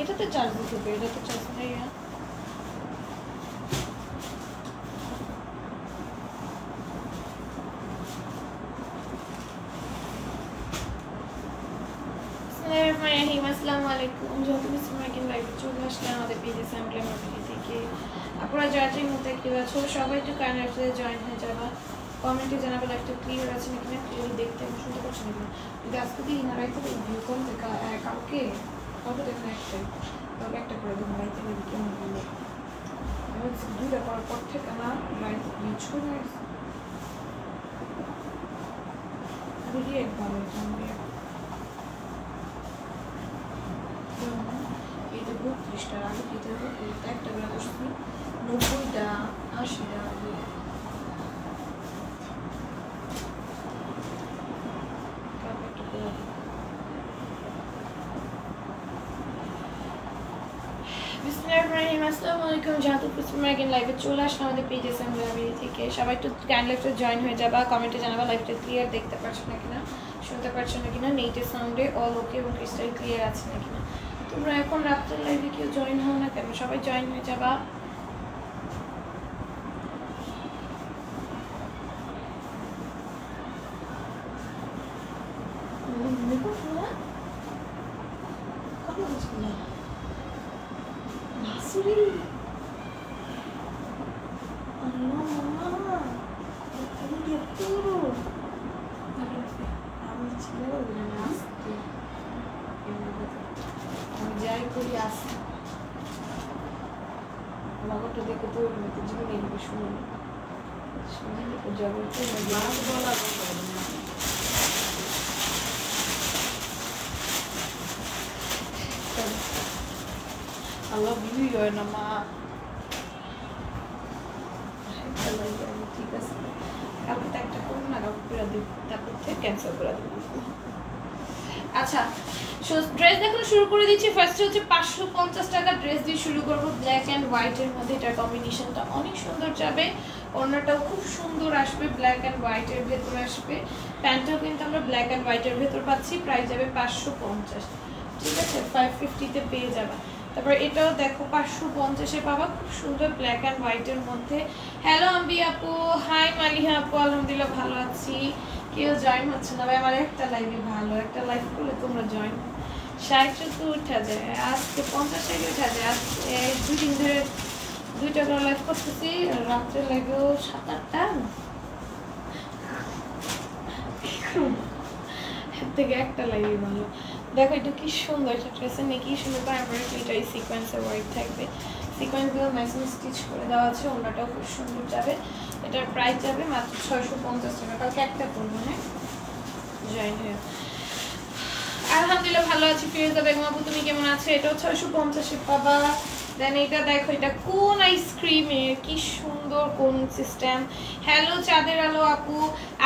এটাতে চার্জ দিতে হবে, এটাতে চার্জ নেই। আসসালামু আলাইকুম, যত কিছু মাইকিং লাইভে চলে আসলে আমাদের পেজে স্যাম্পল মার্কেট থেকে। আপনারা যার যে মধ্যে কি আছো সবাই একটু কাইন্ডলি জয়েন হয়ে যাবা। কমেন্টে জানাবেন একটা ক্লিয়ার আছে নাকি না, ক্লিয়ারলি দেখতে আমি শুনতে পাচ্ছি না। যদি আজকে দিই না রাইতে ভিউ কম দেখা কাউকে দেখুন তবে একটা করে দেবো রাইতে কেমন হলো। আমি দুইটা করার পর থেকে না রাইতে ভিউ ছড়ে গেছে একবার এই তো 32টার আগে দিতে হবে। একটা বেলা বসছি 90টা 80টা আসসালামু আলাইকুম, যেহেতু প্রথমে লাইভে চলে আসলাম আমাদের পেজে স্যাম্পল থেকে। সবাই একটু কাইন্ডলি জয়েন হয়ে যাবা। কমেন্টে জানাবা লাইভটা ক্লিয়ার দেখতে পাচ্ছ না কিনা, শুনতে পারছো না কিনা, নেটের সাউন্ডে অল ওকে এবং ক্রিস্টাল ক্লিয়ার আছে না কিনা। তোমরা এখন রাত্রের লাইভে কেউ জয়েন হও না কেন, সবাই জয়েন হয়ে যাবা। যাই করি আসি আমাকে দেখে তো জীবনে এদিকে শুনে জগতে আল্লাহ ভিউই হয় না মা। ঠিক আছে কালকে তো একটা করুন না, কাউকে করে দিব, তারপর থেকে ক্যান্সেল করে দেব। আচ্ছা ড্রেস দেখানো শুরু করে দিচ্ছি। ফার্স্টে হচ্ছে 550 টাকা ড্রেস দিয়ে শুরু করবো, ব্ল্যাক অ্যান্ড হোয়াইটের মধ্যে। এটার কম্বিনেশনটা অনেক সুন্দর যাবে, ওড়নাটাও খুব সুন্দর আসবে, ব্ল্যাক অ্যান্ড হোয়াইটের ভেতর আসবে। প্যান্টটাও কিন্তু আমরা ব্ল্যাক অ্যান্ড হোয়াইটের ভেতর পাচ্ছি, প্রাইস যাবে 550, ঠিক আছে 550-তে পেয়ে যাবে। তারপর এটাও দেখো 550-এ পাবা, খুব সুন্দর ব্ল্যাক অ্যান্ড হোয়াইটের মধ্যে। হ্যালো আম্বি আপু, হাই মালিহা আপু, আলহামদুলিল্লাহ ভালো আছি। কেউ জয়েন হচ্ছে না ভাই, আমার একটা লাইভে ভালো একটা লাইভ করলে তোমরা জয়েন 60 তো উঠা যায়, আজকে 50 টাকা উঠা যায়। আজকে 2 দিন ধরে 2টা করে লাইভ করতেছি, রাত্রে লাগেও 7-8টা থেকে একটা লাইভে ভালো। দেখো এটা কি সুন্দর, এটা ড্রেসের নিয়ে কি সুন্দর এটা সিকোয়েন্সের ওয়ার্ক থাকবে, সিকোয়েন্সগুলো ম্যাচিং স্টিচ করে দেওয়া আছে, ওনাটাও খুব সুন্দর যাবে। এটার প্রাইস যাবে মাত্র 650 টাকা। কালকে একটা করবো, হ্যাঁ জয়েন হয়ে। আলহামদুলিল্লাহ ভালো আছি ফিরোজা বেগম আপু, তুমি কেমন আছো? এটাও 650-এ পাবা। দেন এটা দেখো, এটা কোন আইসক্রিমের, কি সুন্দর কোন সিস্টেম। হ্যালো চাঁদের আলো আপু।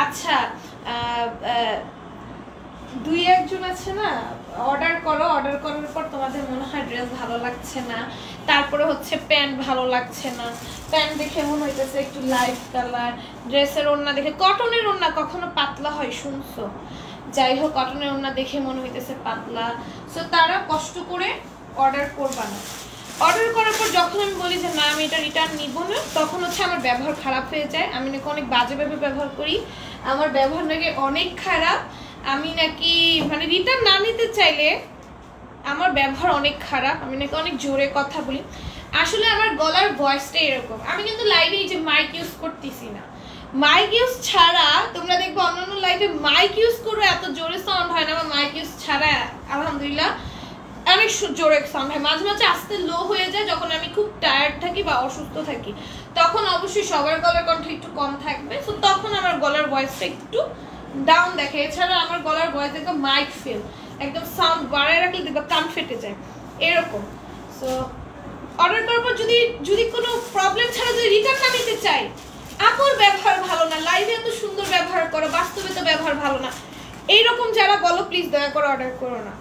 আচ্ছা 2-1 আছে না, অর্ডার করো, অর্ডার করার পর তোমাদের মনে হয় ড্রেস ভালো লাগছে না, তারপরে হচ্ছে প্যান্ট ভালো লাগছে না, প্যান্ট দেখে মনে হইতেছে একটু লাইট কালার, ড্রেসের ওড়না দেখে, কটনের ওড়না কখনো পাতলা হয় শুনছো, যাই হোক কটনের ওড়না দেখে মনে হইতেছে পাতলা, সো তারা কষ্ট করে অর্ডার করবা না। অর্ডার করার পর যখন আমি বলি যে না আমি এটা রিটার্ন নিব না, তখন হচ্ছে আমার ব্যবহার খারাপ হয়ে যায়, আমি নাকি অনেক বাজেভাবে ব্যবহার করি, আমার ব্যবহার নাকি অনেক খারাপ, আমি নাকি মানে রিটার্ন না নিতে চাইলে আমার ব্যবহার অনেক খারাপ, আমি নাকি অনেক জোরে কথা বলি। আসলে আমার গলার ভয়েসটা এরকম। আমি কিন্তু লাইভে এই যে মাইক ইউজ করতেছি না, মাইক ইউজ ছাড়া তোমরা দেখবে অন্যান্য লাইভে মাইক ইউজ করে এত জোরে সাউন্ড হয় না, আমার মাইক ইউজ ছাড়া আলহামদুলিল্লাহ অনেক জোরে সাউন্ড হয়। মাঝে মাঝে আস্তে লো হয়ে যায় যখন আমি খুব টায়ার্ড থাকি বা অসুস্থ থাকি, তখন অবশ্যই সবার গলার কণ্ঠ একটু কম থাকবে, তো তখন আমার গলার ভয়েসটা একটু ডাউন দেখে। এছাড়া আমার গলার ভয়েস দেখো মাইক ফিল একদম সাউন্ড বাড়ায় রাখলে দেখো কান ফেটে যায় এরকম। সো অর্ডার করার পর যদি কোনো প্রবলেম ছাড়া যদি রিটার্ন না নিতে চাই, আপুর ব্যবহার ভালো না, লাইভে এত সুন্দর ব্যবহার করো, বাস্তবে তো ব্যবহার ভালো না, এইরকম যারা বলো প্লিজ দয়া করে অর্ডার করো না।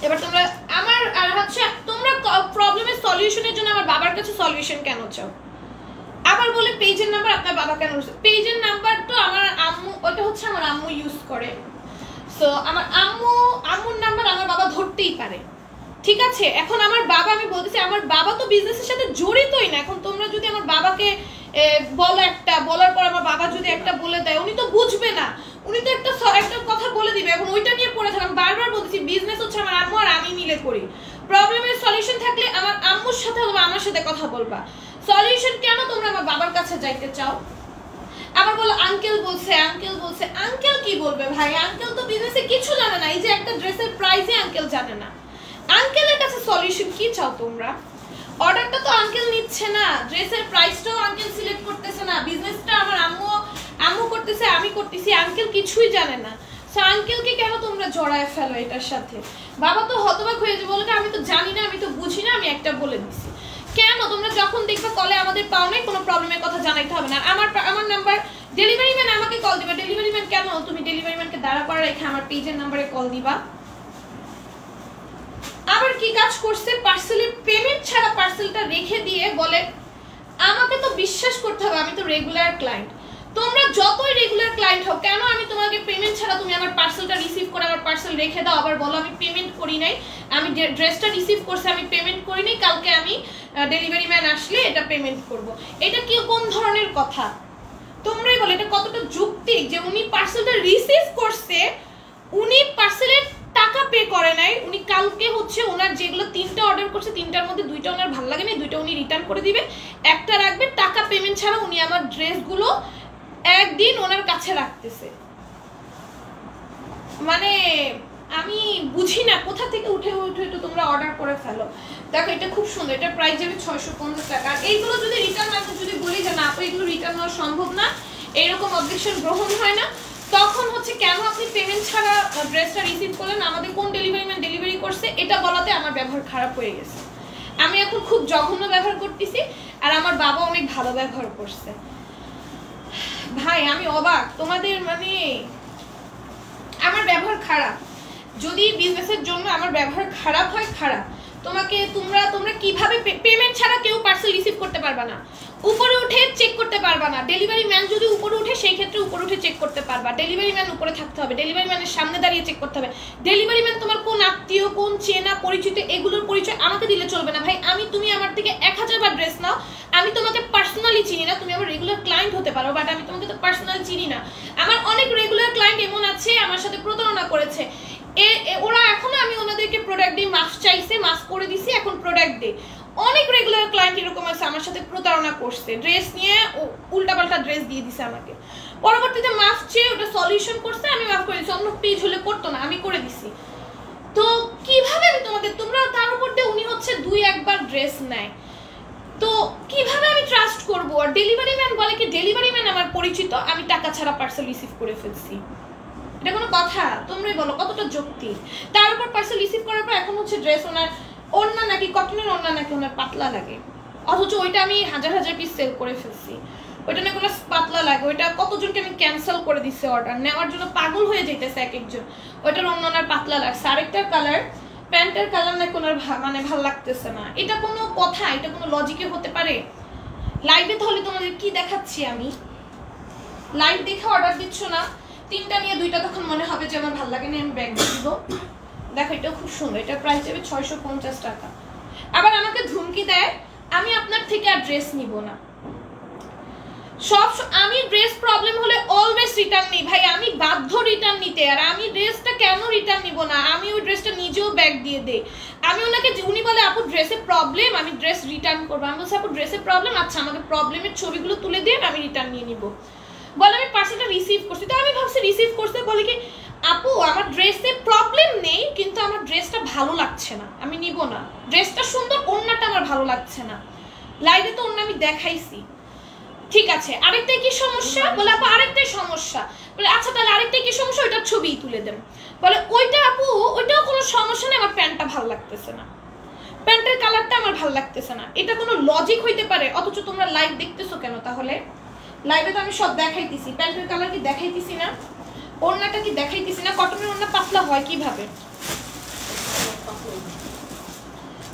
এবার তোমরা আমার আর হচ্ছে তোমরা প্রবলেমের সলিউশনের জন্য আমার বাবার কাছে সলিউশন কেন চাও, আবার বলে পেজের নাম্বার আপনার বাবা কেন, পেজের নাম্বার তো আমার আম্মু, ওটা হচ্ছে আমার আম্মু ইউজ করে, সো আমার আম্মুর নাম্বার কারে, ঠিক আছে? এখন আমার বাবা, আমি বলতেছি আমার বাবা তো বিজনেসের সাথে জড়িতই না। এখন তোমরা যদি আমার বাবাকে বলো একটা, বলার পর আমার বাবা যদি একটা বলে দেয়, উনি তো বুঝবে না, উনি তো একটা কথা বলে দিবে, এখন ওইটা নিয়ে পড়ে থাকলাম। বারবার বলতেছি বিজনেস হচ্ছে আমার আম্মু আর আমি মিলে করি। প্রবলেমের সলিউশন থাকলে আমার আম্মুর সাথে অথবা আমার সাথে কথা বলবা। সলিউশন কেন তোমরা আমার বাবার কাছে যাইতে চাও? আবার বলো আঙ্কেল বলছে, আঙ্কেল বলছে। আঙ্কেল কি বলবে ভাই? আঙ্কেল তো বিজনেসে কিছু জানে না। এই যে একটা ড্রেসের প্রাইসই আঙ্কেল জানে না। আঙ্কেলের কাছে সলিউশন কি চাও তোমরা? অর্ডারটা তো আঙ্কেল নিচ্ছে না, ড্রেসের প্রাইসটাও আঙ্কেল সিলেক্ট করতেছে না, বিজনেসটা আমার আম্মু করতেছে, আমি করতেছি, আঙ্কেল কিছুই জানে না। সো আঙ্কেলকে কেন তোমরা জড়ায় ফেলো এটার সাথে? বাবা তো হতবাক হয়ে যাবে, বলে আমি তো জানি না, আমি তো বুঝি না, আমি একটা বলে দিছি। কেন? তোমরা যখন দেখবে কলে আমাদের পাও নাই, কোনো প্রবলেমের কথা জানাইতে হবে না। আমার নাম্বার, ডেলিভারি ম্যান আমাকে কল দিবা। ডেলিভারি ম্যান কেন? তুমি ডেলিভারি ম্যানকে দাঁড়া করা রেখে আমার পেজের নাম্বারে কল দিবা। আবার কি কাজ করছে? পার্সেলের পেমেন্ট ছাড়া পার্সেলটা রেখে দিয়ে বলে আমাকে তো বিশ্বাস করতে হবে, আমি তো রেগুলার ক্লায়েন্ট। তোমরা যতই রেগুলার ক্লায়েন্ট হও কেন, আমি তোমাকে পেমেন্ট ছাড়া তুমি আমার পার্সেলটা রিসিভ করে আমার পার্সেল রেখে দাও, আবার বলো আমি পেমেন্ট করি নাই, আমি ড্রেসটা রিসিভ করছি, আমি পেমেন্ট করি নাই, কালকে আমি ডেলিভারি ম্যান আসলে এটা পেমেন্ট করব। এটা কি কোন ধরনের কথা? তোমরাই বলো এটা কতটা যৌক্তিক যে উনি পার্সেলটা রিসিভ করছে, উনি পার্সেলের টাকা পে করে নাই, উনি কালকে হচ্ছে ওনার যেগুলো 3টা অর্ডার করছে 3টার মধ্যে 2টা ওনার ভালো লাগে না, 2টা উনি রিটার্ন করে দিবে, একটা রাখবে, টাকা পেমেন্ট ছাড়া উনি আমার ড্রেসগুলো একদিন ওনার কাছে রাখতেছে। মানে আমি বুঝি না কোথা থেকে উঠে তোমরা অর্ডার করে ফেলো। দেখো এটা খুব সুন্দর, এটা প্রাইস যাবে 650 টাকা। আর এইগুলো যদি রিটার্ন আনতে যদি বলি যে না আপু এগুলো রিটার্ন হওয়া সম্ভব না, এরকম অবজেকশন গ্রহণ হয় না, তখন হচ্ছে কেন আপনি পেমেন্ট ছাড়া ড্রেসটা রিসিভ করলেন, আমাদের কোন ডেলিভারি ম্যান ডেলিভারি করছে, এটা বলাতে আমার ব্যবহার খারাপ হয়ে গেছে। আমি এখন খুব জঘন্য ব্যবহার করতেছি, আর আমার বাবা অনেক ভালো ব্যবহার করছে। ভাই আমি অবাক তোমাদের, মানে আমার ব্যবহার খারাপ। যদি বিজনেসের জন্য আমার ব্যবহার খারাপ হয়, খারাপ। তোমরা কিভাবে পেমেন্ট ছাড়া কেউ পার্সেল রিসিভ করতে পারবা না, উপরে উঠে চেক করতে পারবা না। ডেলিভারি ম্যান যদি উপরে উঠে, সেই ক্ষেত্রে উপরে উঠে চেক করতে পারবা। ডেলিভারি ম্যান উপরে থাকতে হবে, ডেলিভারি ম্যানের সামনে দাঁড়িয়ে চেক করতে হবে। ডেলিভারি ম্যান তোমার কোন আত্মীয়, কোন চেনা পরিচিত, এগুলোর পরিচয় আমাকে দিলে চলবে না। ভাই তুমি আমার থেকে 1000 বার ড্রেস নাও, আমি তোমাকে পার্সোনালি চিনি না, তুমি আমার রেগুলার ক্লায়েন্ট হতে পারো, বাট আমি তোমাকে তো পার্সোনালি চিনি না। আমার অনেক রেগুলার ক্লায়েন্ট এমন আছে আমার সাথে প্রতারণা করেছে, ওরা এখনো, আমি ওনাদেরকে প্রোডাক্ট দিয়ে মাস্ক চাইছে, মাস্ক করে দিছি, এখন প্রোডাক্ট দে। অনেক রেগুলার ক্লায়েন্ট এরকম আছে আমার সাথে প্রতারণা করছে, ড্রেস নিয়ে উল্টাপাল্টা ড্রেস দিয়ে দিছে আমাকে, পরবর্তীতে মাস্ক চেয়ে ওটা সলিউশন করছে, আমি মাফ করে দিছি। অন্য পেজ হলে করতো না, আমি করে দিছি। তো কিভাবে আমি তোমরা তার উপর দিয়ে উনি হচ্ছে 2-1 বার ড্রেস নেয়, তো কিভাবে আমি ট্রাস্ট করবো? আর ডেলিভারি ম্যান বলে কি ডেলিভারি ম্যান আমার পরিচিত, আমি টাকা ছাড়া পার্সেল রিসিভ করে ফেলছি। এটা কোনো কথা? তোমরাই বলো কতটা যৌক্তিক। তার উপর পার্সেল রিসিভ করার পর এখন হচ্ছে ড্রেস ওনার ওড়না নাকি কটনের ওড়না নাকি ওনার পাতলা লাগে, অথচ ওইটা আমি হাজার পিস সেল করে ফেলছি। ওইটা নাকি ওনার পাতলা লাগে, ওইটা কতজনকে আমি ক্যান্সেল করে দিচ্ছি, অর্ডার নেওয়ার জন্য পাগল হয়ে যেতেছে এক একজন। ওইটার ওড়না ওনার পাতলা লাগছে, আরেকটার কালার, প্যান্টের কালার নাকি ওনার মানে ভাল লাগতেছে না। এটা কোনো কথা? এটা কোনো লজিকে হতে পারে? লাইভে তাহলে তোমাদের কি দেখাচ্ছি আমি? লাইভ দেখে অর্ডার দিচ্ছ না, 3টা নিয়ে 2টা তখন মনে হবে যে আমার ভালো লাগে না, আমি ব্যাগ দিয়ে দিব। দেখো এটাও খুব সুন্দর, এটা প্রাইস যাবে 650 টাকা। আবার আমাকে ধুমকি দেয় আমি আপনার থেকে আর ড্রেস নিব না। আমি ড্রেস প্রবলেম হলে অলওয়েজ রিটার্ন নিই ভাই, আমি বাধ্য রিটার্ন নিতে। আর আমি ড্রেসটা কেন রিটার্ন নিব না? আমি ওই ড্রেসটা নিজেও ব্যাগ দিয়ে দেই। আমি ওনাকে, উনি বলে আপু ড্রেসে প্রবলেম, আমি ড্রেস রিটার্ন করবো। আমি বলছি আপু ড্রেসে প্রবলেম, আচ্ছা আমাকে প্রবলেমের ছবিগুলো তুলে দিয়ে আমি রিটার্ন নিয়ে নিব। বলে আমি পার্সেলটা রিসিভ করছি, তো আমি ভাবছি রিসিভ করতে, বলে কি আপু আমার ড্রেসে প্রবলেম নেই, কিন্তু আমার ড্রেসটা ভালো লাগছে না, আমি নিব না। ড্রেসটা সুন্দর, ওড়নাটা আমার ভালো লাগছে না। লাইভে তো ওড়না আমি দেখাইছি, ঠিক আছে। আরেকটাই কি সমস্যা? বলে আপু আরেকটাই সমস্যা। বলে আচ্ছা তাহলে আরেকটাই কি সমস্যা, ওইটার ছবি তুলে দেন। বলে ওইটা আপু ওইটাও কোনো সমস্যা নেই, আমার প্যান্টটা ভালো লাগতেছে না, প্যান্টের কালারটা আমার ভালো লাগতেছে না। এটা কোনো লজিক হইতে পারে? অথচ তোমরা লাইভ দেখতেছো কেন তাহলে? লাইভে তো আমি সব দেখাইতেছি, প্যান্টের কালার কি দেখাইতেছি না, ওড়নাটা কি দেখাইতেছি না? কটনের ওড়না পাতলা হয় কিভাবে?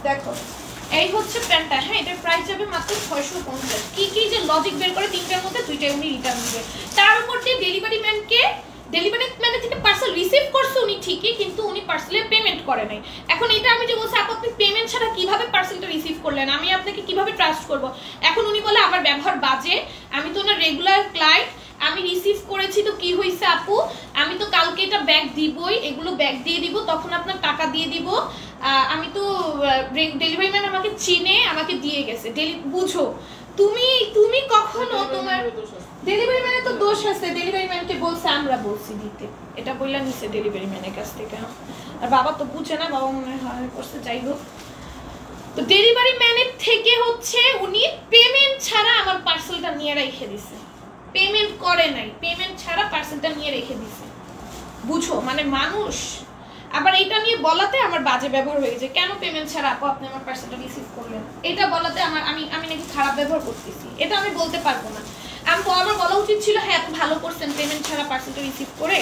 দেখো এই হচ্ছে প্যান্টটা, হ্যাঁ এটার প্রাইস যাবে মাত্র 650। কি কি যে লজিক বের করে, 3টার মধ্যে 2টাই উনি রিটার্ন দিবে। তার উপর দিয়ে ডেলিভারি ম্যানের থেকে পার্সেল রিসিভ করছে, উনি উনি ঠিকই, কিন্তু উনি পার্সেলে পেমেন্ট করে নাই। এখন এটা আমি যে বলছি আপনি পেমেন্ট ছাড়া কিভাবে পার্সেলটা রিসিভ করলেন, আমি আপনাকে কিভাবে ট্রাস্ট করব? এখন উনি বলে আমার ব্যবহার বাজে, আমি তো ওনার রেগুলার ক্লায়েন্ট, আমি রিসিভ করেছি তো কি হয়েছে আপু, আমি তো কালকে এটা ব্যাগ দিবই, এগুলো ব্যাগ দিয়ে দিব, তখন আপনার টাকা দিয়ে দিব, আমি তো ডেলিভারি ম্যান আমাকে চিনে আমাকে দিয়ে গেছে। বুঝো তুমি কখনো তোমার ডেলিভারি ম্যানের তো দোষ আছে, ডেলিভারি ম্যানকে বলছে আমরা বলছি দিতে, এটা বললা নিছে ডেলিভারি ম্যানের কাছ থেকে। আর বাবা তো বুঝে না, বাবা মনে হয় করছে, যাই হোক। তো ডেলিভারি ম্যানের থেকে হচ্ছে উনি পেমেন্ট ছাড়া আমার পার্সেলটা নিয়ে রেখে দিছে, পেমেন্ট করে নাই, পেমেন্ট ছাড়া পার্সেলটা নিয়ে রেখে দিছে। বুঝো মানে মানুষ। আবার এটা নিয়ে বলাতে আমার বাজে ব্যবহার হয়ে গেছে, কেন পেমেন্ট ছাড়া আপু আপনি আমার পার্সেলটা রিসিভ করলেন, এটা বলাতে আমি নাকি খারাপ ব্যবহার করতেছি, এটা আমি বলতে পারবো না। আমার বলা উচিত ছিল হ্যাঁ আপনি ভালো করছেন, পেমেন্ট ছাড়া পার্সেলটা রিসিভ করে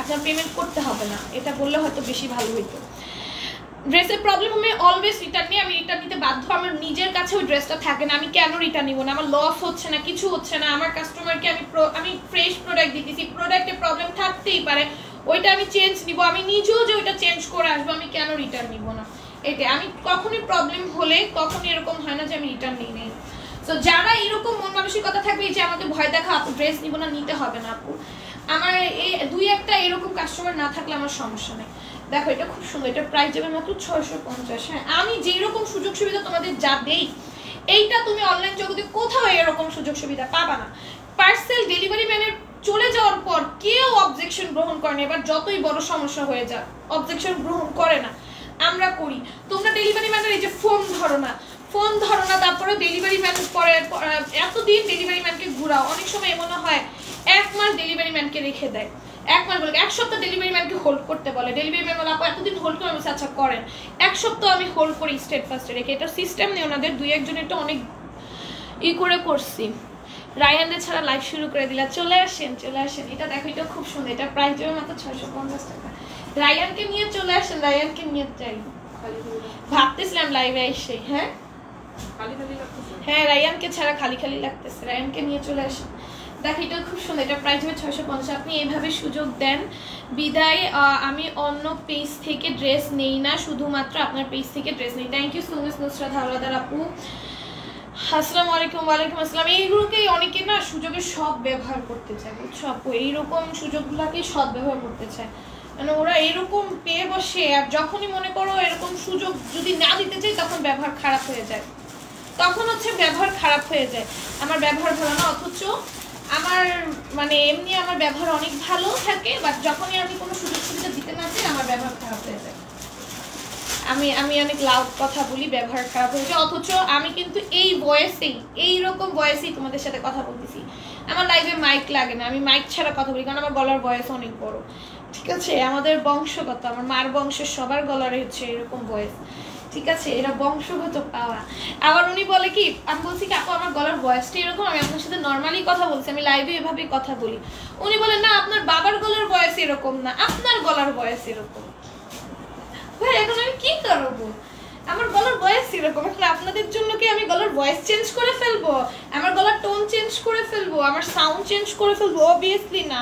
আপনার পেমেন্ট করতে হবে না, এটা বললে হয়তো বেশি ভালো হইতো। ড্রেসের প্রবলেম আমি অলওয়েজ রিটার্ন নিই, আমি রিটার্ন নিতে বাধ্য, আমার নিজের কাছে ওই ড্রেসটা থাকে না, আমি কেন রিটার্ন নিব না? আমার লস হচ্ছে না, কিছু হচ্ছে না, আমার কাস্টমারকে আমি ফ্রেশ প্রোডাক্ট দিতেছি, প্রোডাক্টে প্রবলেম থাকতেই পারে, ওইটা আমি চেঞ্জ নিব, আমি নিজেও যে ওইটা চেঞ্জ করে আসবো, আমি কেন রিটার্ন নিব না? এটা আমি কখনই প্রবলেম হলে কখনই এরকম হয় না যে আমি রিটার্ন নিই নেই। তো যারা এরকম মন মানসিকতা থাকবে যে আমাকে ভয় দেখা আপু ড্রেস নিব না, নিতে হবে না আপু, আমার এই দুই একটা এরকম কাস্টমার না থাকলে আমার সমস্যা নেই। দেখো এটা খুব সুন্দর, এটা প্রাইস যাবে মাত্র 650। হ্যাঁ আমি যেই রকম সুযোগ সুবিধা তোমাদের যা দেই, এইটা তুমি অনলাইন জগতে কোথাও এরকম সুযোগ সুবিধা পাবা না। পার্সেল ডেলিভারি ম্যানের চলে যাওয়ার পর কেউ অবজেকশন গ্রহণ করে না, এবার যতই বড় সমস্যা হয়ে যাক অবজেকশন গ্রহণ করে না, আমরা করি। তোমরা ডেলিভারি ম্যানের এই যে ফোন ধরো না, তারপরে ডেলিভারি ম্যান পরে এতদিন ডেলিভারি ম্যানকে ঘুরাও, অনেক সময় এমন হয় 1 মাস ডেলিভারি ম্যানকে রেখে দেয়, 1 মাস বলে 1 সপ্তাহ ডেলিভারি ম্যানকে হোল্ড করতে বলে, ডেলিভারি ম্যান বলে আপু এতদিন হোল্ড করে, আমি আচ্ছা করেন, 1 সপ্তাহ আমি হোল্ড করি স্টেট ফার্স্টে রেখে। এটা সিস্টেম নেই ওনাদের, 2-1 জনের তো অনেক করে করছি। রায়ানদের ছাড়া লাইভ শুরু করে দিলা, চলে আসেন। এটা দেখো এটা খুব সুন্দর, এটা প্রাইস যাবে মাত্র 650 টাকা। রায়ানকে নিয়ে চলে আসেন, রায়ানকে নিয়ে যাই, ভাবতেছিলাম লাইভে এসে। হ্যাঁ রায়ানকে ছাড়া খালি খালি লাগতেছে, রায়ানকে নিয়ে চলে আসেন। দেখো এটা খুব সুন্দর, এটা প্রাইস হবে 650। আপনি এইভাবে সুযোগ দেন বিদায়, আমি অন্য পেজ থেকে ড্রেস নেই না, শুধুমাত্র আপনার পেজ থেকে ড্রেস নেই। Thank you so much Nusrat Howlader আপু। আসসালামু আলাইকুম। ওয়ালাইকুম আসসালাম। এইগুলোকে অনেকে না সুযোগের সব ব্যবহার করতে চায়, বুঝছো আপু, এইরকম সুযোগগুলোকে সব ব্যবহার করতে চায়, মানে ওরা এরকম পেয়ে বসে, আর যখনই মনে করো এরকম সুযোগ যদি না দিতে চাই তখন ব্যবহার খারাপ হয়ে যায়, তখন হচ্ছে ব্যবহার খারাপ হয়ে যায়। আমার ব্যবহার ভালো না, অথচ আমার মানে এমনি আমার ব্যবহার অনেক ভালো থাকে, বাট যখনই আমি কোনো সুযোগ সুবিধা দিতে না চাই আমার ব্যবহার খারাপ হয়ে যায়। আমি অনেক লাউড কথা বলি, ব্যবহার খারাপ হয়ে যায়, অথচ আমি কিন্তু এই বয়সেই এইরকম বয়সেই তোমাদের সাথে কথা বলতেছি। আমার লাইভে মাইক লাগে না, আমি মাইক ছাড়া কথা বলি, কারণ আমার গলার বয়স অনেক বড়, ঠিক আছে? আমাদের বংশগত, আমার মার বংশের সবার গলার হচ্ছে এরকম বয়স, ঠিক আছে? এরা বংশগত পাওয়া। আবার উনি বলে কি, আমি বলছি কি আপু আমার গলার বয়সটা এরকম, আমি আপনার সাথে নর্মালি কথা বলছি, আমি লাইভে এভাবেই কথা বলি। উনি বলে না আপনার বাবার গলার বয়স এরকম না, আপনার গলার বয়স এরকম। ভাই এখন আমি কি করবো, আমার গলার ভয়েস এরকম, এখন আপনাদের জন্য কি আমি গলার ভয়েস চেঞ্জ করে ফেলবো, আমার গলার টোন চেঞ্জ করে ফেলবো, আমার সাউন্ড চেঞ্জ করে ফেলবো? অবভিয়াসলি না।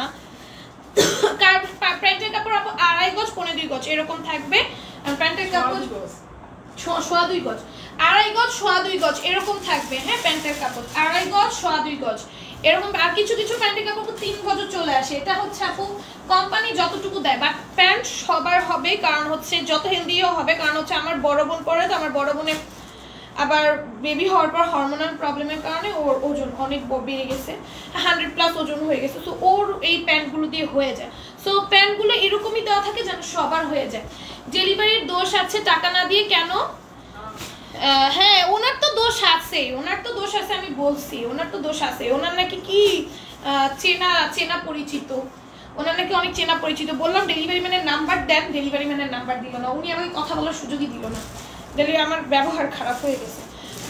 প্যান্টের কাপড় আপু 2.5 গজ 15 গজ এরকম থাকবে, আর প্যান্টের কাপড় 2.25 গজ, 2.5 গজ 2.25 গজ এরকম থাকবে। হ্যাঁ প্যান্টের কাপড় 2.5 গজ 2.25 গজ এরকম, আর কিছু কিছু প্যান্টের কাপড় 3 গজও চলে আসে, এটা হচ্ছে আপু কোম্পানি যতটুকু দেয়। বাট প্যান্ট সবার হবে, কারণ হচ্ছে যত হেলদিও হবে, কারণ হচ্ছে আমার বড় বোন পরে, তো আমার বড় বোনের আবার বেবি হওয়ার পর হরমোনাল প্রবলেমের কারণে ওর ওজন অনেক বেড়ে গেছে, 100+ ওজন হয়ে গেছে, তো ওর এই প্যান্টগুলো দিয়ে হয়ে যায়। সো প্যান্টগুলো এরকমই দেওয়া থাকে যেন সবার হয়ে যায়। ডেলিভারির দোষ আছে টাকা না দিয়ে কেন? হ্যাঁ ওনার তো দোষ আছে, আমি বলছি ওনার তো দোষ আছে। ওনার নাকি কি চেনা পরিচিত, ওনার নাকি অনেক চেনা পরিচিত। বললাম ডেলিভারি ম্যানের নাম্বার দেন, ডেলিভারি ম্যানের নাম্বার দিল না, উনি আমাকে কথা বলার সুযোগই দিল না, ডেলিভারি আমার ব্যবহার খারাপ হয়ে গেছে।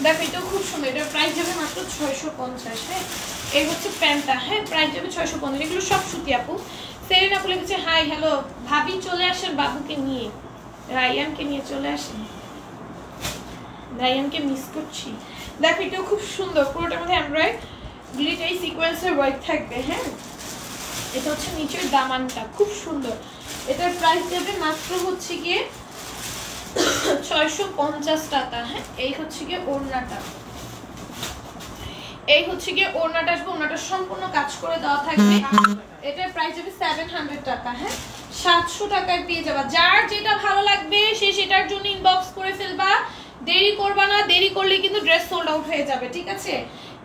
দেখো এটাও খুব সুন্দর, এটার প্রাইস যাবে মাত্র 650। হ্যাঁ এই হচ্ছে প্যান্টটা, হ্যাঁ প্রাইস যাবে 650। এগুলো সব সুতি আপু। সেরেনা বলে গেছে হাই হ্যালো ভাবি, চলে আসেন বাবুকে নিয়ে, রায়ানকে নিয়ে চলে আসেন, রায়ানকে মিস করছি। দেখো এটাও খুব সুন্দর, পুরোটার মধ্যে এমব্রয়ডারি গ্লিটারি সিকোয়েন্সের ওয়ার্ক থাকবে। হ্যাঁ এটা হচ্ছে নিচের দামানটা, খুব সুন্দর। এটার প্রাইস যাবে মাত্র হচ্ছে গিয়ে 650 টাকা। হ্যাঁ, এই হচ্ছে গিয়ে ওড়নাটা, এই হচ্ছে গিয়ে ওড়নাটা আসবে, ওড়নাটা সম্পূর্ণ কাজ করে দেওয়া থাকবে। এটার প্রাইস যাবে 700 টাকা। হ্যাঁ, 700 টাকায় পেয়ে যাবা। যার যেটা ভালো লাগবে সে সেটার জন্য ইনবক্স করে ফেলবা, দেরি করবা না। দেরি করলে কিন্তু ড্রেস সোল্ড আউট হয়ে যাবে, ঠিক আছে?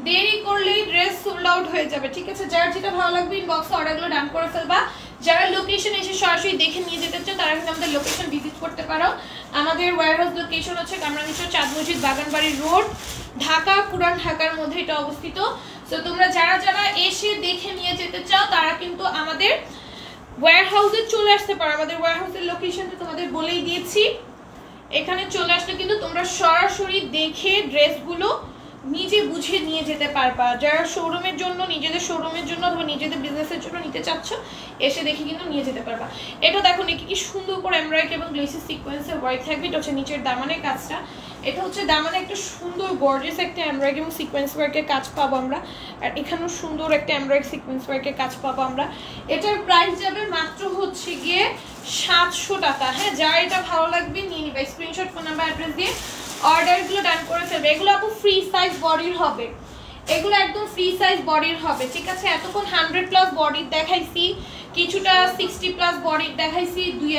দেরি করলেই ড্রেস সোল্ড আউট হয়ে যাবে, ঠিক আছে? যার যেটা ভালো লাগবে ইনবক্সে অর্ডারগুলো ডান করে ফেলবা। যারা লোকেশন এসে সরাসরি দেখে নিয়ে যেতে চাও তারা কিন্তু আমাদের লোকেশন ভিজিট করতে পারো। আমাদের ওয়্যারহাউস লোকেশন হচ্ছে কামরাঙ্গীরচর চাঁদ মসজিদ বাগানবাড়ি রোড, ঢাকা, পুরান ঢাকার মধ্যে এটা অবস্থিত। সো তোমরা যারা যারা এসে দেখে নিয়ে যেতে চাও তারা কিন্তু আমাদের ওয়্যারহাউসে চলে আসতে পারো। আমাদের ওয়্যারহাউসের লোকেশনটা তোমাদের বলেই দিয়েছি। এখানে চলে আসলে কিন্তু তোমরা সরাসরি দেখে ড্রেসগুলো নিজে বুঝে নিয়ে যেতে পারবা। যারা শোরুমের জন্য, নিজেদের শোরুমের জন্য অথবা নিজেদের বিজনেসের জন্য নিতে চাচ্ছ, এসে দেখে কিন্তু নিয়ে যেতে পারবা। এটা দেখো নাকি কি সুন্দর করে এমব্রয়ডারি এবং গ্লেসি সিকোয়েন্সের ওয়ার্ক থাকবে। এটা হচ্ছে নিচের দামানের কাজটা, এটা হচ্ছে দামানে একটা সুন্দর গর্জিয়াস একটা এমব্রয়ডারি এবং সিকোয়েন্স ওয়ার্কের কাজ পাবো আমরা। আর এখানেও সুন্দর একটা এমব্রয়ডারি সিকোয়েন্স ওয়ার্কের কাজ পাবো আমরা। এটার প্রাইস যাবে মাত্র হচ্ছে গিয়ে 700 টাকা। হ্যাঁ, যার এটা ভালো লাগবে নিয়ে নিবে। স্ক্রিনশট, ফোন নাম্বার, অ্যাড্রেস দিয়ে অর্ডারগুলো ডান করে ফেলবে। এগুলো আপু ফ্রি সাইজ বডির হবে, এগুলো একদম ফ্রি সাইজ বডির হবে, ঠিক আছে? এতক্ষণ 100+ বডির দেখাইছি, কিছুটা 60+ বডির দেখাইছি, দুই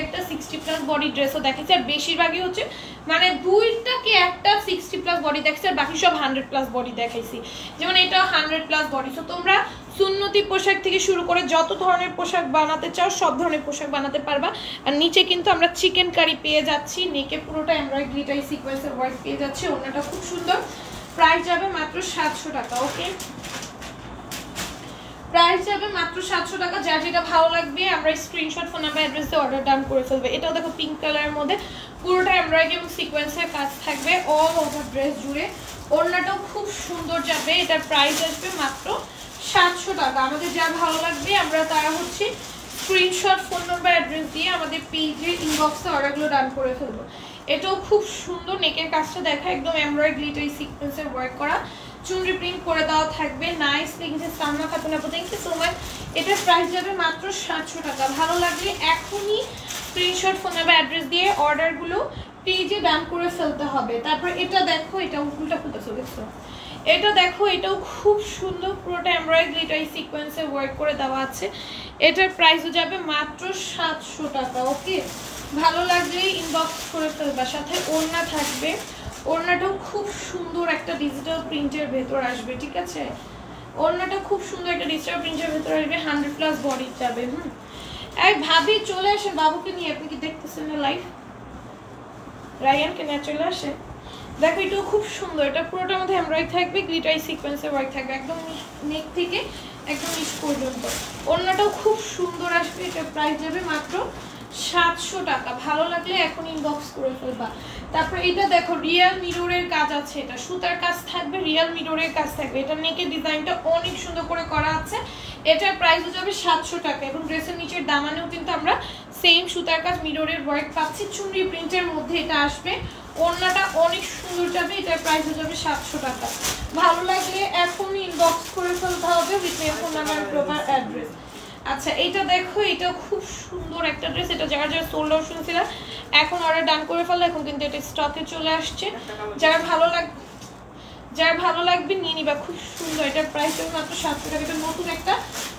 একটা 60+ বডির ড্রেসও দেখাইছি। আর বেশিরভাগই হচ্ছে মানে দুইটা কি একটা 60+ বডি দেখাইছি, আর বাকি সব 100+ বডি দেখাইছি। যেমন এটা 100+ বডি। তো তোমরা সুন্নতি পোশাক থেকে শুরু করে যত ধরনের পোশাক বানাতে চাও সব ধরনের পোশাক বানাতে পারবা। আর নিচে কিন্তু আমরা চিকেন কারি পেয়ে যাচ্ছি, নেকে পুরোটা এমব্রয়ডারি সিকোয়েন্সের ওয়ার্ক পেয়ে যাচ্ছে। ওনাটা খুব সুন্দর। প্রাইস যাবে মাত্র 700 টাকা। ওকে, প্রাইস যাবে মাত্র 700 টাকা। যার যেটা ভালো লাগবে আমরা স্ক্রিনশট, ফোন নাম্বার, অ্যাড্রেস দিয়ে অর্ডার ডান করে ফেলবে। এটাও দেখো পিঙ্ক কালারের মধ্যে পুরোটা এমব্রয়ডারি এবং সিকোয়েন্সের কাজ থাকবে অল ওভার ড্রেস জুড়ে। ওড়নাটাও খুব সুন্দর যাবে। এটার প্রাইস আসবে মাত্র 700 টাকা। আমাদের যা ভালো লাগবে আমরা তারা হচ্ছে স্ক্রিনশট, ফোন নাম্বার, অ্যাড্রেস দিয়ে আমাদের পেজে ইনবক্সে অর্ডারগুলো ডান করে ফেলবো। এটাও খুব সুন্দর। নেকের কাজটা দেখা একদম এমব্রয়ডারি গ্লিটারি সিকোয়েন্সের ওয়ার্ক করা, চুনরি প্রিন্ট করে দেওয়া থাকবে। নাইস লিখেছে সালমা খাতুন আপু, থ্যাংক ইউ সো মাচ। এটার প্রাইস যাবে মাত্র 700 টাকা। ভালো লাগলে এখনই স্ক্রিনশট, ফোন নাম্বার, অ্যাড্রেস দিয়ে অর্ডারগুলো পেজে ডান করে ফেলতে হবে। তারপর এটা দেখো, এটা উল্টা ফুলতেছে দেখছো, এটা দেখো, এটাও খুব সুন্দর, পুরোটা এমব্রয়ডারি গ্লিটারি সিকোয়েন্সের ওয়ার্ক করে দেওয়া আছে। এটার প্রাইসও যাবে মাত্র 700 টাকা। ওকে, ভালো লাগলে ইনবক্স করে ফেলবা। সাথে ওড়না থাকবে, ওড়নাটাও খুব সুন্দর একটা ডিজিটাল প্রিন্টের ভেতর আসবে, ঠিক আছে? ওড়নাটা খুব সুন্দর একটা ডিজিটাল প্রিন্টের ভেতর আসবে, 100+ বডি যাবে। এই ভাবি চলে আসেন বাবুকে নিয়ে, আপনি কি দেখতেছেন না লাইভ? রায়ানকে নিয়ে চলে আসে। দেখো এটাও খুব সুন্দর, এটা পুরোটার মধ্যে এমব্রয়ডারি থাকবে, গ্লিটারি সিকোয়েন্সের ওয়ার্ক থাকবে একদম নেক থেকে একদম নিচ পর্যন্ত। ওড়নাটাও খুব সুন্দর আসবে। এটার প্রাইস যাবে মাত্র 700 টাকা। ভালো লাগলে এখন ইনবক্স করে ফেলবা। তারপর এটা দেখো রিয়েল মিররের কাজ আছে, এটা সুতার কাজ থাকবে, রিয়েল মিররের কাজ থাকবে। এটা নেকের ডিজাইনটা অনেক সুন্দর করে করা আছে। এটার প্রাইসও যাবে 700 টাকা। এবং ড্রেসের নিচের দামানেও কিন্তু আমরা সেম সুতার কাজ মিররের ওয়ার্ক পাচ্ছি, চুনরি প্রিন্টের মধ্যে এটা আসবে। ওড়নাটা অনেক সুন্দর যাবে। এটার প্রাইসও যাবে 700 টাকা। ভালো লাগলে এখনই ইনবক্স করে ফেলতে হবে with phone number, proper address. আচ্ছা এটা দেখো, এটা খুব সুন্দর একটা ড্রেস। এটা যারা যারা সোল্ড আউট শুনছিল এখন অর্ডার ডান করে ফেললে এখন কিন্তু এটা স্টকে চলে আসছে। যারা ভালো লাগবে নিয়ে নিবা, খুব সুন্দর। এটার প্রাইস মাত্র 700 টাকা। এটা নতুন একটা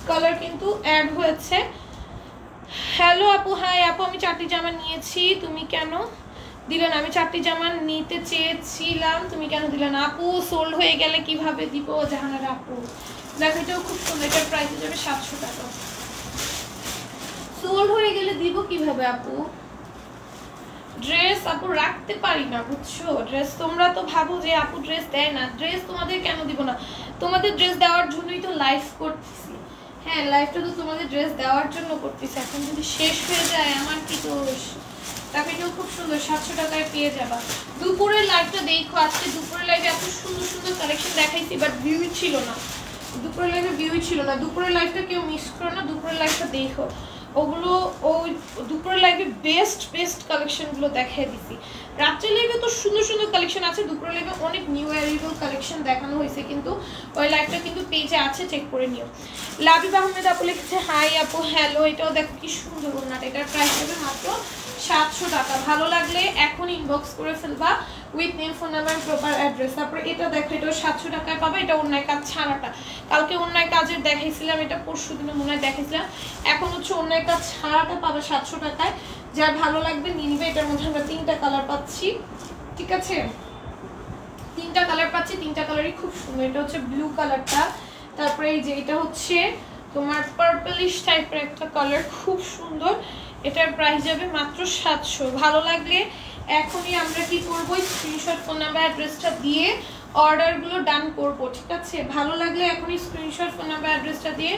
কালার কিন্তু অ্যাড হয়েছে। হ্যালো আপু, হাই আপু, আমি 4টি জামা নিয়েছি, তুমি কেন দিলেন? আমি 4টি জামা নিতে চেয়েছিলাম, তুমি কেন দিলেন? আপু সোল্ড হয়ে গেলে কিভাবে দিব? জাহানার আপু দেখো এটাও খুব সুন্দর। এটার প্রাইস যাবে 700 টাকা। সোল্ড হয়ে গেলে দিব কিভাবে আপু? ড্রেস আপু রাখতে পারি না, বুঝছো? ড্রেস তোমরা তো ভাবো যে আপু ড্রেস দেয় না, ড্রেস তোমাদের কেন দিব না? তোমাদের ড্রেস দেওয়ার জন্যই তো লাইভ করতেছি। হ্যাঁ, লাইভটা তো তোমাদের ড্রেস দেওয়ার জন্য করতেছি। এখন যদি শেষ হয়ে যায় আমার কি দোষ? তাকে এটাও খুব সুন্দর, 700 টাকায় পেয়ে যাবা। দুপুরের লাইভটা দেখো, আজকে দুপুরের লাইভে এত সুন্দর সুন্দর কালেকশন দেখাইছি, বাট ভিউ ছিল না। দুপুরের লাইভে দুপুরের লাইভটা কেউ মিস করো না, দুপুরের লাইভটা দেখো। ওগুলো ওই দুপুরের লাইভে লাইভে বেস্ট কালেকশনগুলো দেখিয়ে দিছি। রাত্রে লাইভে তো সুন্দর সুন্দর কালেকশন আছে, দুপুর লাইভে অনেক নিউ অ্যারাইভাল কালেকশন দেখানো হয়েছে, কিন্তু ওই লাইভটা কিন্তু পেজে আছে, চেক করে নিও। লাবিব আহমেদ আপু লিখেছে হাই আপু হ্যালো, এটাও দেখো কি সুন্দর ওড়নাটা, এটার প্রাইস হবে মাত্র 700 টাকা। ভালো লাগলে এখন ইনবক্স করে ফেলবা with name phone number proper address. তারপরে এটা দেখো, এটাও 700 টাকায় পাবে, এটা অন্যায় কাজ ছাড়াটা। কালকে অন্যায় কাজের দেখাইছিলাম, এটা পরশু দিনে মনে হয় দেখাইছিলাম, এখন হচ্ছে অন্যায় কাজ ছাড়াটা পাবে 700 টাকায়। যার ভালো লাগবে নিয়ে নিবে। এটার মধ্যে আমরা 3টা কালার পাচ্ছি, ঠিক আছে, 3টা কালার পাচ্ছি, 3টা কালারই খুব সুন্দর। এটা হচ্ছে ব্লু কালারটা, তারপরে এই যে এটা হচ্ছে তোমার পার্পলিশ টাইপের একটা কালার, খুব সুন্দর। এটার প্রাইস যাবে মাত্র 700। ভালো লাগলে এখনই আমরা কি করব, স্ক্রিনশট ফোন নাম্বার অ্যাড্রেসটা দিয়ে অর্ডারগুলো ডান করব, ঠিক আছে। ভালো লাগলে এখনই স্ক্রিনশট ফোন নাম্বার অ্যাড্রেসটা দিয়ে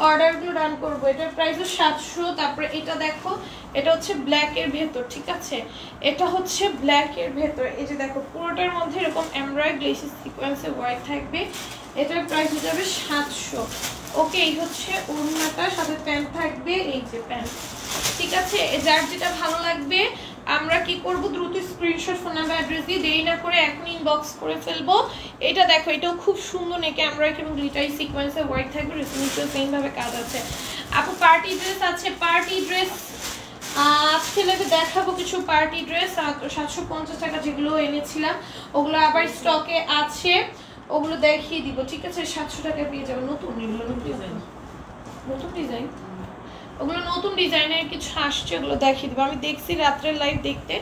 অর্ডারগুলো ডান করব। এটার প্রাইসও 700। তারপরে এটা দেখো, এটা হচ্ছে ব্ল্যাকের ভেতর, ঠিক আছে, এটা হচ্ছে ব্ল্যাকের ভেতর। এই যে দেখো পুরোটার মধ্যে এরকম এমব্রয়ডারি গ্লেসি সিকোয়েন্সে ওয়ার্ক থাকবে। এটার প্রাইস হয়ে যাবে 700। ওকে, এই হচ্ছে ওড়নাটা, সাথে প্যান্ট থাকবে, এই যে প্যান্ট, ঠিক আছে। যার যেটা ভালো লাগবে আমরা কি করব, দ্রুত স্ক্রিনশট ফোন নাম্বার অ্যাড্রেস দিয়ে দেরি না করে এখন ইনবক্স করে ফেলবো। এটা দেখো, এটাও খুব সুন্দর, নেকে এমব্রয়ডারি এবং গ্লিটারি সিকোয়েন্সে ওয়ার্ক থাকবে, রিসেন্টলি সেম ভাবে কাজ আছে। আপু পার্টি ড্রেস আছে, পার্টি ড্রেস আজকে লাগে দেখাবো কিছু পার্টি ড্রেস 750 টাকা যেগুলো এনেছিলাম ওগুলো আবার স্টকে আছে, ওগুলো দেখিয়ে দিব, ঠিক আছে। 700 টাকায় পেয়ে যাবে। নতুন ডিজাইন, নতুন ডিজাইন, ওগুলো নতুন ডিজাইনের কিছু আসছে, ওগুলো দেখিয়ে দিব। আমি দেখছি রাত্রের লাইভ দেখতে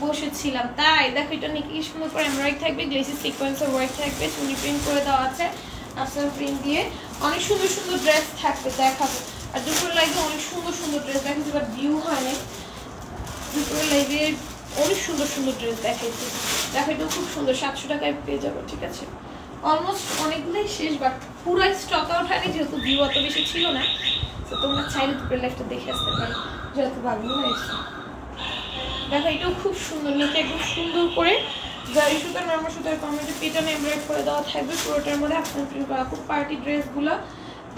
বসেছিলাম, তাই দেখো এটা নাকি কি সুন্দর করে এমব্রয়ডারি থাকবে, গ্লেসি সিকোয়েন্সের ওয়ার্ক থাকবে, চুনি প্রিন্ট করে দেওয়া আছে, আফসার প্রিন্ট দিয়ে অনেক সুন্দর সুন্দর ড্রেস থাকবে, দেখাবো। আর দুপুর লাইভে অনেক সুন্দর সুন্দর ড্রেস দেখাচ্ছি, বাট ভিউ হয় না। দুপুর লাইভে অনেক সুন্দর সুন্দর ড্রেস দেখাইছি, দেখো এটাও খুব সুন্দর, 700 টাকায় পেয়ে যাবো, ঠিক আছে। অলমোস্ট অনেকগুলোই শেষ, বাট পুরো স্টক আউট হয়নি, যেহেতু ভিউ অত বেশি ছিল না। তো তোমরা চাইলে দুপুরের লাইভটা দেখে আসতে পারো, যেহেতু ভালো হয়েছে। দেখো এটাও খুব সুন্দর, নিচে একদম সুন্দর করে জারি সুতার নরমাল সুতার কমেন্টে পেটানো এমব্রয়ডারি করে দেওয়া থাকবে পুরোটার মধ্যে। আপনার খুব পার্টি ড্রেসগুলো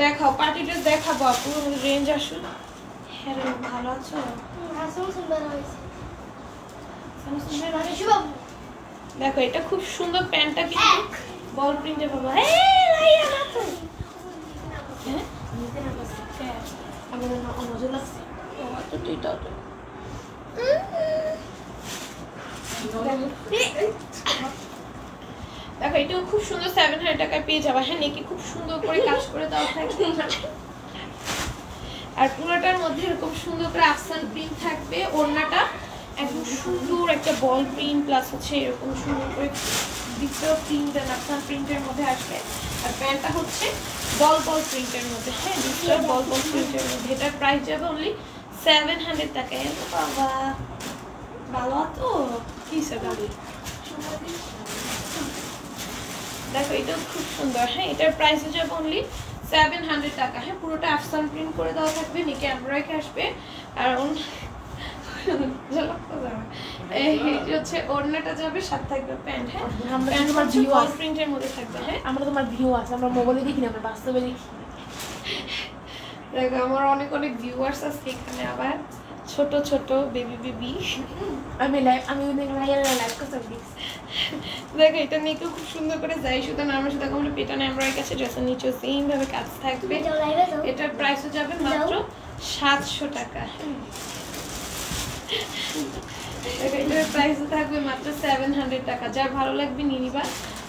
দেখাও, পার্টি ড্রেস দেখাবো আপু, আমাদের রেঞ্জ আসুন। হ্যাঁ ভালো আছো, দেখো এটা খুব সুন্দর, প্যান্টটা কিন্তু বল প্রিন্টের বাবা। দেখো এটাও খুব সুন্দর, 700 টাকায় পেয়ে যাবা। হ্যাঁ, নেকি খুব সুন্দর করে কাজ করে দেওয়া থাকবে, আর পুরোটার মধ্যে এরকম সুন্দর করে আফসান প্রিন্ট থাকবে। ওড়নাটা একদম সুন্দর একটা বল প্রিন্ট প্লাস হচ্ছে এরকম সুন্দর করে ডিজিটাল প্রিন্ট আর আফসান প্রিন্টের মধ্যে আসবে। আর প্যান্টটা হচ্ছে বল প্রিন্টের মধ্যে, হ্যাঁ ডিজিটাল বল প্রিন্টের মধ্যে। এটার প্রাইস যাবে অনলি 700 টাকা। বাবা ভালো তো কি গাড়ি, দেখো এটাও খুব সুন্দর। হ্যাঁ, এটার প্রাইস হয়ে যাবে অনলি 700 টাকা। হ্যাঁ, পুরোটা আফসান প্রিন্ট করে দেওয়া থাকবে, নিচে এমব্রয়ডারি আসবে। আর হচ্ছে ওড়নাটা যাবে, সাথে থাকবে প্যান্ট। হ্যাঁ, আমরা ভিউ আছে প্রিন্টের মধ্যে থাকবে। হ্যাঁ, আমরা তোমার ভিউ আছে, আমরা মোবাইলে দেখি না, আমরা বাস্তবে দেখি। দেখো আমার অনেক অনেক ভিউয়ার্স আছে এখানে, আবার ছোট ছোট বেবি। আমি লাইভ করতে দেখো এটা নিয়ে খুব সুন্দর করে যাই সুতা নামের সাথে আমরা পেটানো এমব্রয়ডারি কাছে ড্রেসের নিচে সেম ভাবে কাজ থাকবে। এটার প্রাইস যাবে মাত্র 700 টাকা। এটার প্রাইস থাকবে মাত্র 700 টাকা। যার ভালো লাগবে নিয়ে নিবা,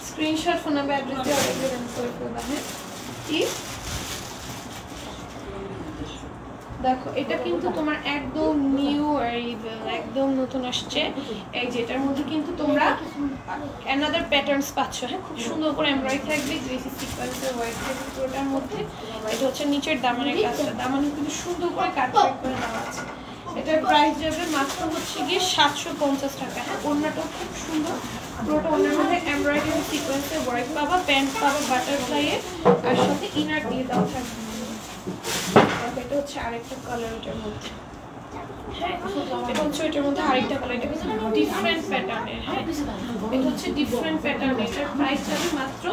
স্ক্রিনশট ফোন নাম্বার অ্যাড্রেস দিয়ে অর্ডার করে ফেলবা। হ্যাঁ, কি দেখো এটা কিন্তু তোমার একদম নিউ অ্যারাইভেল, একদম নতুন আসছে। এই যেটার মধ্যে কিন্তু তোমরা অ্যানাদার প্যাটার্নস পাচ্ছ। হ্যাঁ, খুব সুন্দর করে এমব্রয়ডারি থাকবে, গ্লেসি সিকোয়েন্সের ওয়ার্ক থাকবে পুরোটার মধ্যে। এটা হচ্ছে নিচের দামানের কাজটা, দামানে কিন্তু সুন্দর করে কাট করে দেওয়া আছে। এটার প্রাইস যাবে মাত্র হচ্ছে গিয়ে 750 টাকা। হ্যাঁ, ওড়নাটাও খুব সুন্দর, পুরোটা ওড়নার মধ্যে এমব্রয়ডারি সিকোয়েন্সের ওয়ার্ক পাবা, প্যান্ট পাবা বাটারফ্লাইয়ের, আর সাথে ইনার দিয়ে দেওয়া থাকবে। এটা হচ্ছে আরেকটা কালার এটার মধ্যে। হ্যাঁ, এটা হচ্ছে এটার মধ্যে আরেকটা কালার, এটা কিন্তু ডিফারেন্ট প্যাটার্নের। হ্যাঁ, এটা হচ্ছে ডিফারেন্ট প্যাটার্নের। এটার প্রাইস যাবে মাত্র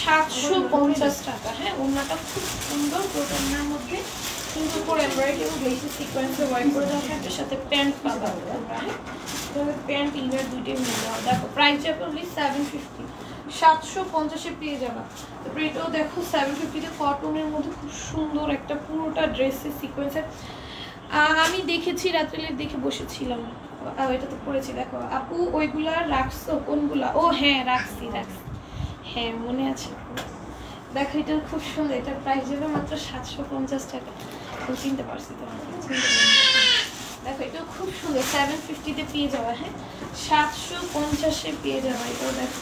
750 টাকা। হ্যাঁ, ওড়নাটা খুব সুন্দর, পুরো ওড়নার মধ্যে সুন্দর করে এমব্রয়ডারি এবং গ্লেসি সিকোয়েন্সে ওয়ার্ক করে দেওয়া থাকবে, সাথে প্যান্ট পাবা প্যান্ট ইনার দুইটাই মিলে দেওয়া। দেখো প্রাইস যাবে অনলি 750, 750-এ পেয়ে যাবা। তারপরে এটাও দেখো 750-তে কটনের মধ্যে খুব সুন্দর একটা পুরোটা ড্রেসের সিকোয়েন্সের। আমি দেখেছি রাত্রে দেখে বসেছিলাম, এটা তো পড়েছি। দেখো আপু ওইগুলা রাখছো কোনগুলা? ও হ্যাঁ রাখছি, হ্যাঁ মনে আছে। দেখো এটা খুব সুন্দর, এটার প্রাইস যাবে মাত্র 750 টাকা। তো চিনতে পারছি তো, দেখো এটাও খুব সুন্দর 750-তে পেয়ে যাওয়া। হ্যাঁ 750-এ পেয়ে যাওয়া। এটাও দেখো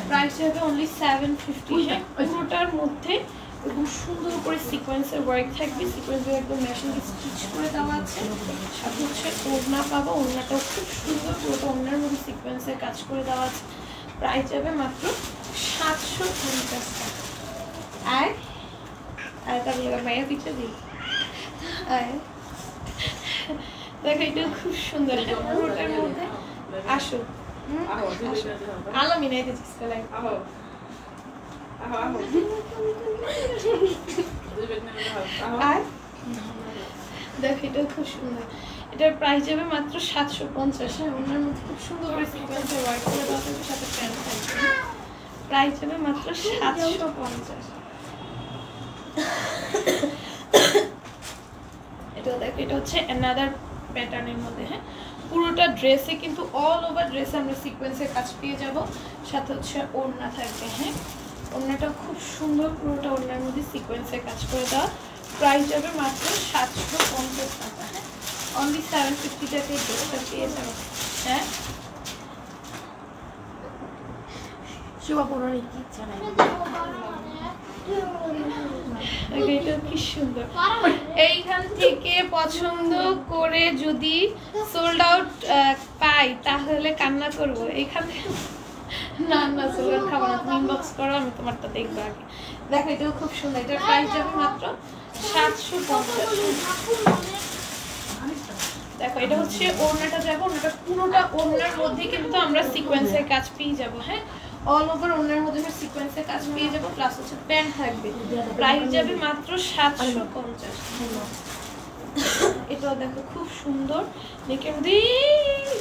প্রাইস যাবে অনলি 750। হ্যাঁ পুরোটার মধ্যে খুব সুন্দর করে সিকোয়েন্সের ওয়ার্ক থাকবে, সিকোয়েন্সের একদম মেশিন স্টিচ করে দেওয়া আছে। সাথে হচ্ছে ওড়না পাবো, ওড়নাটাও খুব সুন্দর, পুরোটা ওড়নার মধ্যে সিকোয়েন্সের কাজ করে দেওয়া আছে। প্রাইস যাবে মাত্র 750 টাকা। আর তাহলে মায়ের পিছু দিই। দেখো এটাও খুব সুন্দর পুরোটার মধ্যে। আসো আলামিনা এটা চেষ্টা লাগে। দেখো এটাও খুব সুন্দর, এটার প্রাইস যাবে মাত্র 750। ওনার মধ্যে খুব সুন্দর করে সিকোয়েন্সের ওয়ার্ক করে দেওয়া থাকবে, সাথে প্যান্ট থাকবে। প্রাইস যাবে মাত্র 750। এটাও দেখো এটা হচ্ছে অ্যানাদার প্যাটার্নের মধ্যে। হ্যাঁ পুরোটা ড্রেসে কিন্তু অল ওভার ড্রেসে আমরা সিকোয়েন্সের কাজ পেয়ে যাব, সাথে হচ্ছে ওড়না থাকবে। হ্যাঁ ওড়নাটা খুব সুন্দর, পুরোটা ওড়নার মধ্যে সিকোয়েন্সের কাজ করে দেওয়া। প্রাইস যাবে মাত্র 750 টাকা। হ্যাঁ অনলি 750 টাকায় ড্রেসটা পেয়ে যাবো। হ্যাঁ শুভা পুরোনো কি ইচ্ছা নাই। এটা কি সুন্দর। এইখান থেকে পছন্দ করে যদি সোল্ড আউট পাই তাহলে কান্না করব। এইখান থেকে না না সোল্ড আউট খাবো না, তুমি ইনবক্স করো, আমি তোমারটা দেখবো আগে। দেখো এটাও খুব সুন্দর, এটার প্রাইস যাবে মাত্র 750। দেখো এটা হচ্ছে ওড়নাটা যাবে, ওড়নাটা পুরোটা ওড়নার মধ্যে কিন্তু আমরা সিকোয়েন্সের কাজ পেয়ে যাবো। হ্যাঁ অল ওভার ওড়নার মধ্যে আমরা সিকোয়েন্সের কাজ পেয়ে যাবো, প্লাস হচ্ছে প্যান্ট থাকবে। প্রাইস যাবে মাত্র 750। এটাও দেখো খুব সুন্দর, দেখে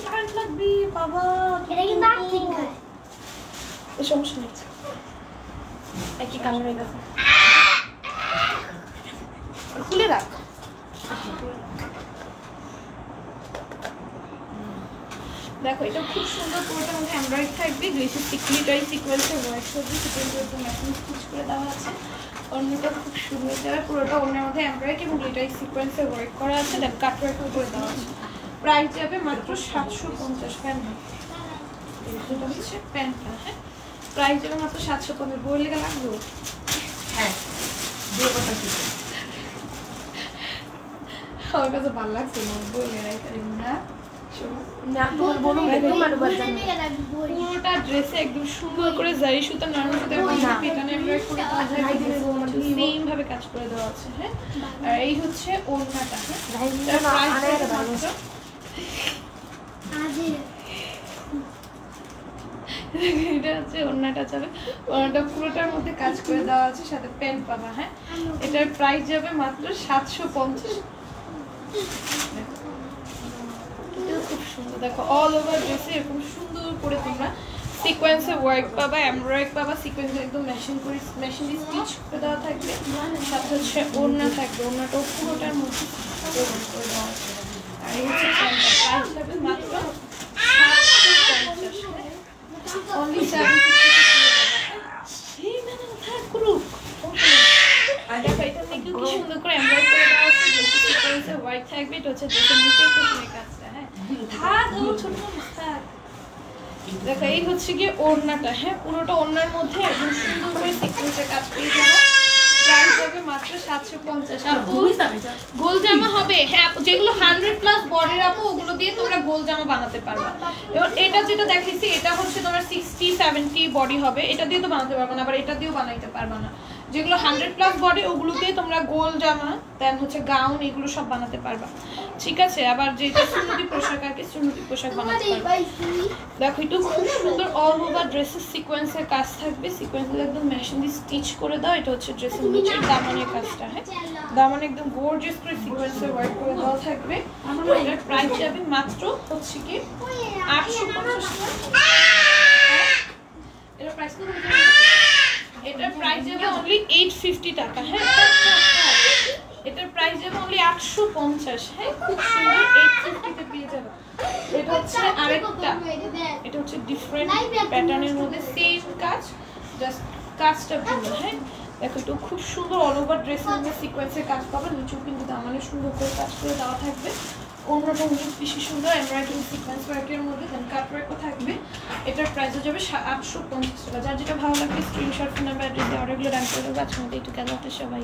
প্যান্ট লাগবে বাবা। এটা কি নাক ঠিক হয়? এই সমস্যা নেই, একই কালার হয়ে গেছে, খুলে রাখ। দেখো এটা খুব সুন্দর, পুরোটার মধ্যে এমব্রয়ডারি থাকবে, গ্লেসি সিকোয়েন্সের সিকোয়েন্সের ওয়ার্ক থাকবে, সিকোয়েন্সের একদম মেশিন স্টিচ করে দেওয়া আছে। ওড়নাটা খুব সুন্দর যাবে, পুরোটা ওড়নার মধ্যে এমব্রয়ডারি এবং গ্লিটারি সিকোয়েন্সের ওয়ার্ক করা আছে, দেন কাট ওয়ার্ক করে দেওয়া আছে। প্রাইস যাবে মাত্র 750। প্যান্ট এটা হচ্ছে প্যান্টটা। হ্যাঁ প্রাইস যাবে মাত্র 750। বই লেগে লাগবে? হ্যাঁ দুই কথা ঠিক আমার কাছে ভালো লাগছে না, বই লেগে না। না তোমার বলো তোমার বাচ্চা পুরোটা ড্রেসে একদম সুন্দর করে জারি সুতা নরমাল সুতা পেটানো এমব্রয়ডারি করে সেম ভাবে কাজ করে দেওয়া আছে। হ্যাঁ আর এই হচ্ছে ওড়নাটা। এটা হচ্ছে ওড়নাটা যাবে, ওড়নাটা পুরোটার মধ্যে কাজ করে দেওয়া আছে, সাথে প্যান্ট পাবা। হ্যাঁ এটার প্রাইস যাবে মাত্র 750। খুব সুন্দর, দেখো অল ওভার ড্রেসে এরকম সুন্দর করে তোমরা সিকোয়েন্সে ওয়ার্ক পাবা, এমব্রয়ডারি পাবা, সিকোয়েন্সে একদম মেশিন স্টিচ করে দেওয়া থাকবে, সাথে হচ্ছে ওড়না থাকবে, ওড়নাটাও পুরোটার মধ্যে করে দেওয়া আছে। আর এই হচ্ছে প্যান্টটা, প্রাইস হবে মাত্র 750। অনলি 750। দেখো এটা দেখো কি সুন্দর করে এমব্রয়ডারি করে দেওয়া আছে, সিকোয়েন্সে ওয়ার্ক থাকবে। এটা হচ্ছে ড্রেসের নিচের পোর্শনের কাজটা। হ্যাঁ ছোট দেখো এই হচ্ছে গিয়ে ওড়নাটা। হ্যাঁ পুরোটা ওড়নার মধ্যে একদম সুন্দর করে সিকোয়েন্সের কাজ পেয়ে যাবো। প্রাইস হবে মাত্র 750। আর গোল জামা হবে, হ্যাঁ যেগুলো 100+ বডির আপু ওগুলো দিয়ে তোমরা গোল জামা বানাতে পারবা। এবার এটা যেটা দেখাইছি এটা হচ্ছে তোমরা 60-70 বডি হবে, এটা দিয়ে তো বানাতে পারবা না, আবার এটা দিয়েও বানাইতে পারবা না। যেগুলো 100+ বডি ওগুলো দিয়ে তোমরা গোল জামা দেন হচ্ছে গাউন এগুলো সব বানাতে পারবা। ঠিক আছে, আবার যেটা সুন্নতি পোশাক আগে সুন্নতি পোশাক বানাতে পারবে। দেখো একটু খুব সুন্দর অল ওভার ড্রেসের সিকোয়েন্সের কাজ থাকবে, সিকোয়েন্সগুলো একদম মেশিন দিয়ে স্টিচ করে দাও। এটা হচ্ছে ড্রেসের নিচের দামানের কাজটা, হ্যাঁ দামান একদম গর্জিয়াস করে সিকোয়েন্সের ওয়ার্ক করে দেওয়া থাকবে। এটার প্রাইস যাবে মাত্র হচ্ছে কি 850 টাকা। এটার প্রাইস কত? এটার প্রাইস যাবে অনলি 850 টাকা। হ্যাঁ এটার প্রাইস যাবে অনলি 850। হ্যাঁ খুব সুন্দর 850 তে পেয়ে যাবে। এটা হচ্ছে আরেকটা, এটা হচ্ছে ডিফারেন্ট প্যাটার্নের মধ্যে সেম কাজ, জাস্ট কাজটা ভিন্ন। হ্যাঁ দেখো এটা খুব সুন্দর অল ওভার ড্রেসের মধ্যে সিকোয়েন্সের কাজ পাবে, নিচেও কিন্তু দামানে সুন্দর করে কাজ করে দেওয়া থাকবে। অন্যরকম বেশি সুন্দর এমব্রয়ডারি সিকোয়েন্স ওয়ার্কের মধ্যে দেন কাট ওয়ার্কও থাকবে। এটার প্রাইসও যাবে 850 টাকা। যার যেটা ভালো লাগবে স্ক্রিনশট নাম্বার অ্যাড্রেস দিয়ে অর্ডারগুলো ডান করে দেবো। আজকের মতো একটু কেন সবাই।